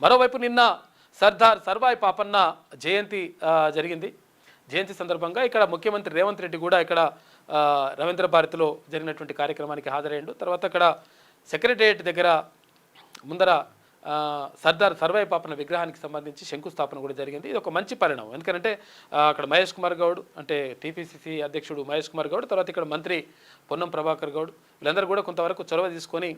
మరోవైపు నిన్న సర్దార్ సర్వాయి పాపన్న జయంతి జరిగింది. జయంతి సందర్భంగా ఇక్కడ ముఖ్యమంత్రి రేవంత్ రెడ్డి కూడా ఇక్కడ రవీంద్ర భారతిలో జరిగినటువంటి కార్యక్రమానికి హాజరయ్యాడు. తర్వాత అక్కడ సెక్రటేరియట్ దగ్గర ముందర సర్దార్ సర్వాయి పాపన్న విగ్రహానికి సంబంధించి శంకుస్థాపన కూడా జరిగింది. ఇది ఒక మంచి పరిణామం. ఎందుకంటే అక్కడ మహేష్ కుమార్ గౌడ్ అంటే టీపీసీసీ అధ్యక్షుడు మహేష్ కుమార్ గౌడ్, తర్వాత ఇక్కడ మంత్రి పొన్నం ప్రభాకర్ గౌడ్ వీళ్ళందరూ కూడా కొంతవరకు చొరవ తీసుకొని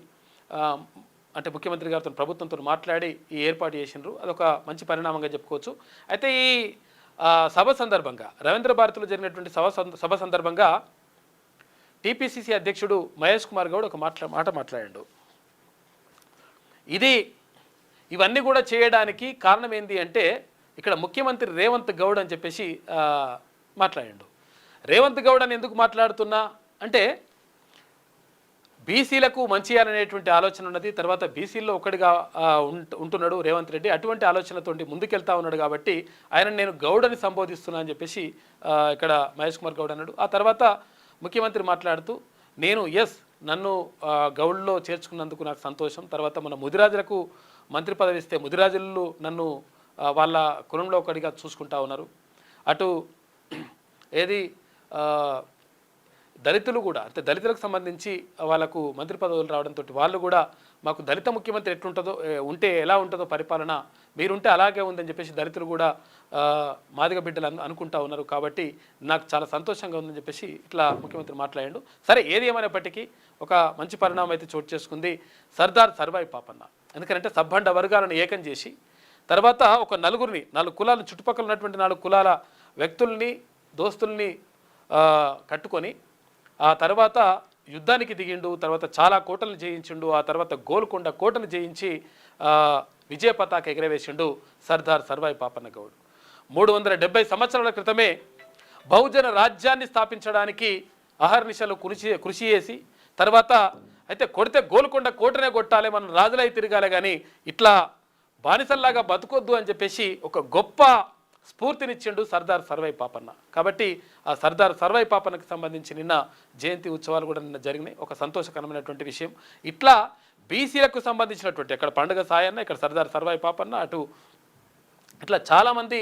అంటే ముఖ్యమంత్రి గారితో ప్రభుత్వంతో మాట్లాడి ఈ ఏర్పాటు చేసినారు. అదొక మంచి పరిణామంగా చెప్పుకోవచ్చు. అయితే ఈ సభ సందర్భంగా రవీంద్ర భారతిలో జరిగినటువంటి సభ సందర్భంగా టీపీసీసీ అధ్యక్షుడు మహేష్ కుమార్ గౌడ్ ఒక మాట మాట్లాడాడు. ఇవన్నీ కూడా చేయడానికి కారణం ఏంటి అంటే ఇక్కడ ముఖ్యమంత్రి రేవంత్ గౌడ్ అని చెప్పేసి మాట్లాడాడు. రేవంత్ గౌడ్ అని ఎందుకు మాట్లాడుతున్నా అంటే బీసీలకు మంచి చేయాలనేటువంటి ఆలోచన ఉన్నది. తర్వాత బీసీల్లో ఒకటిగా ఉంటున్నాడు రేవంత్ రెడ్డి. అటువంటి ఆలోచనతోటి ముందుకెళ్తా ఉన్నాడు కాబట్టి ఆయన నేను గౌడ్ అని సంబోధిస్తున్నా అని చెప్పేసి ఇక్కడ మహేష్ కుమార్ గౌడ్ అన్నాడు. ఆ తర్వాత ముఖ్యమంత్రి మాట్లాడుతూ నన్ను గౌడ్లో చేర్చుకున్నందుకు నాకు సంతోషం. తర్వాత మన ముదిరాజులకు మంత్రి పదవి ఇస్తే ముదిరాజులు నన్ను వాళ్ళ కులంలో ఒకటిగా చూసుకుంటా ఉన్నారు. అటు దళితులు కూడా అంటే దళితులకు సంబంధించి వాళ్ళకు మంత్రి పదవులు రావడంతో వాళ్ళు కూడా మాకు దళిత ముఖ్యమంత్రి ఎట్లుంటుందో ఉంటే ఎలా ఉంటుందో పరిపాలన మీరుంటే అలాగే ఉందని చెప్పేసి దళితులు కూడా మాదిగ బిడ్డలు అనుకుంటా ఉన్నారు. కాబట్టి నాకు చాలా సంతోషంగా ఉందని చెప్పేసి ఇట్లా ముఖ్యమంత్రి మాట్లాడాడు. సరే, ఏది ఏమైనప్పటికీ ఒక మంచి పరిణామం అయితే చోటు చేసుకుంది సర్దార్ సర్వాయి పాపన్న. ఎందుకంటే సబ్బండ వర్గాలను ఏకం చేసి తర్వాత ఒక 4 కులాలు చుట్టుపక్కల ఉన్నటువంటి 4 కులాల వ్యక్తుల్ని దోస్తుల్ని కట్టుకొని ఆ తర్వాత యుద్ధానికి దిగిండు. తర్వాత చాలా కోటలు జయించిండు. ఆ తర్వాత గోల్కొండ కోటను జయించి విజయ పతాక ఎగరవేసిండు సర్దార్ సర్వాయి పాపన్న గౌడ్. 370 సంవత్సరాల క్రితమే బహుజన రాజ్యాన్ని స్థాపించడానికి అహర్నిశలు కృషి చేసి తర్వాత అయితే కొడితే గోల్కొండ కోటనే కొట్టాలి, మనం రాజులై తిరగాలి, కానీ ఇట్లా బానిసల్లాగా బతుకొద్దు అని చెప్పేసి ఒక గొప్ప స్ఫూర్తినిచ్చిండు సర్దార్ సర్వాయి పాపన్న. కాబట్టి ఆ సర్దార్ సర్వాయి పాపన్నకు సంబంధించి నిన్న జయంతి ఉత్సవాలు కూడా నిన్న జరిగినాయి. ఒక సంతోషకరమైనటువంటి విషయం. ఇట్లా బీసీలకు సంబంధించినటువంటి అక్కడ పండుగ సాయన్న, ఇక్కడ సర్దార్ సర్వాయి పాపన్న, అటు ఇట్లా చాలామంది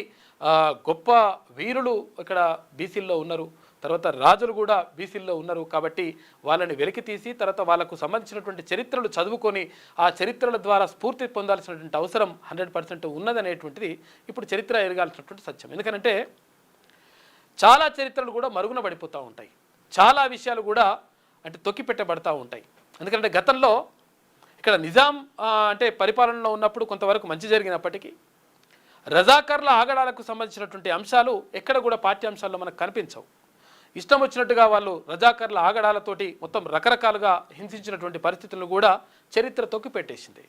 గొప్ప వీరులు ఇక్కడ బీసీల్లో ఉన్నారు. తర్వాత రాజులు కూడా బీసీల్లో ఉన్నారు. కాబట్టి వాళ్ళని వెలికి తీసి తర్వాత వాళ్ళకు సంబంధించినటువంటి చరిత్రలు చదువుకొని ఆ చరిత్రల ద్వారా స్ఫూర్తి పొందాల్సినటువంటి అవసరం 100% ఉన్నదనేటువంటిది ఇప్పుడు చరిత్ర ఎరగాల్సినటువంటి సత్యం. ఎందుకంటే చాలా చరిత్రలు కూడా మరుగున పడిపోతూ ఉంటాయి. చాలా విషయాలు కూడా అంటే తొక్కిపెట్టబడతా ఉంటాయి. ఎందుకంటే గతంలో ఇక్కడ నిజాం అంటే పరిపాలనలో ఉన్నప్పుడు కొంతవరకు మంచి జరిగినప్పటికీ రజాకర్ల ఆగడాలకు సంబంధించినటువంటి అంశాలు ఎక్కడ కూడా పాఠ్యాంశాల్లో మనకు కనిపించవు. ఇష్టం వచ్చినట్టుగా వాళ్ళు రజాకర్ల ఆగడాలతోటి మొత్తం రకరకాలుగా హింసించినటువంటి పరిస్థితులను కూడా చరిత్ర తొక్కిపెట్టేసింది.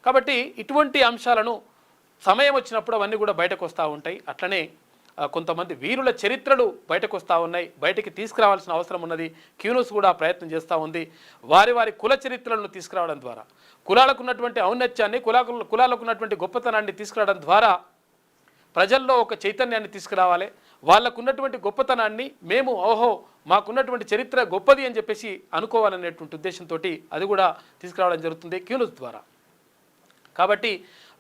కాబట్టి ఇటువంటి అంశాలను సమయం వచ్చినప్పుడు అవన్నీ కూడా బయటకు వస్తూ ఉంటాయి. అట్లనే కొంతమంది వీరుల చరిత్రలు బయటకు వస్తూ ఉన్నాయి. బయటికి తీసుకురావాల్సిన అవసరం ఉన్నది. క్యూనూస్ కూడా ప్రయత్నం చేస్తూ ఉంది. వారి కుల చరిత్రలను తీసుకురావడం ద్వారా కులాలకు ఉన్నటువంటి ఔన్నత్యాన్ని కులాలకు ఉన్నటువంటి గొప్పతనాన్ని తీసుకురావడం ద్వారా ప్రజల్లో ఒక చైతన్యాన్ని తీసుకురావాలి. వాళ్ళకున్నటువంటి గొప్పతనాన్ని మేము మాకున్నటువంటి చరిత్ర గొప్పది అని చెప్పేసి అనుకోవాలనేటువంటి ఉద్దేశంతో అది కూడా తీసుకురావడం జరుగుతుంది క్యూనూస్ ద్వారా. కాబట్టి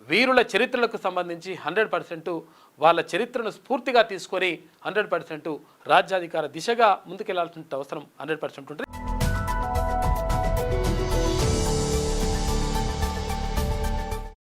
వీరుల చరిత్రలకు సంబంధించి 100% వాళ్ళ చరిత్రను స్ఫూర్తిగా తీసుకొని 100% రాజ్యాధికార దిశగా ముందుకెళ్లాల్సిన అవసరం 100% ఉంటుంది.